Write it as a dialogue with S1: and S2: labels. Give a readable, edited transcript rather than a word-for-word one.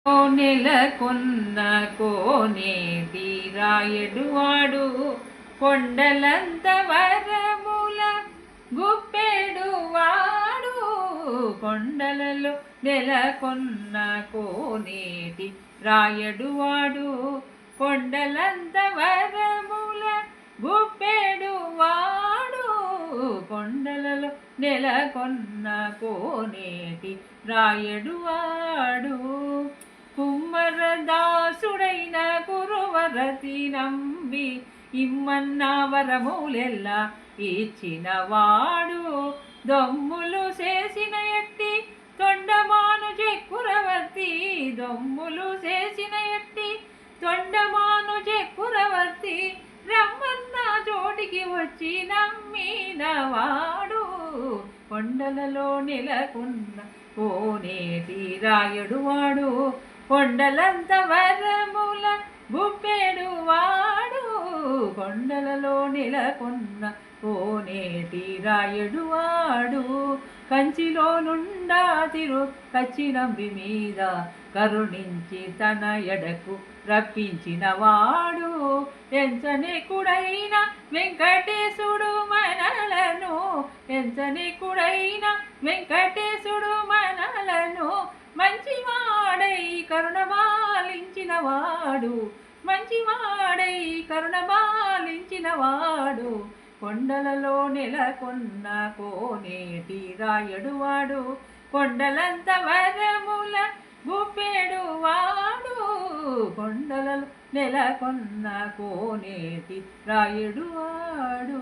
S1: నెలకొన్న కోనేటి రాయడువాడు కొండలంత వరముల గుప్పెడువాడు. కొండలలో నెలకొన్న కోనేటి రాయడువాడు కొండలంత వరముల గుప్పెడువాడు. కొండలలో నెలకొన్న కోనేటి రాయడువాడు. కుమ్మరదాసుడైన కురువరతి నంబి ఇమ్మన్న వరములెల్లా ఇచ్చినవాడు. దొమ్ములు చేసిన ఎట్టి తొండమాను చెక్కురవర్తి, దొమ్ములు చేసిన ఎట్టి తొండమాను చెక్కురవర్తి, రమ్మన్న చోటికి వచ్చి నమ్మినవాడు. కొండలలో నెలకొన్న కోనేటి రాయడువాడు కొండలంత వరముల గుప్పెడువాడు. కొండలలో నెలకొన్న కోనేటి రాయడువాడు. కంచిలో నుండా కచ్చినంబి మీద కరుణించి తన ఎడకు రప్పించినవాడు. ఎంచనేకుడైన వెంకటేశుడు మనలను, ఎంచనేకుడైన వెంకటేశుడు మనలను మంచివాడై కరుణమాలించినవాడు, మంచివాడై కరుణమాలించినవాడు. కొండలలో నెలకొన్న కోనేటి రాయడువాడు కొండలంత వరముల గుప్పెడువాడు. కొండలలో నెలకొన్న కోనేటి రాయడువాడు.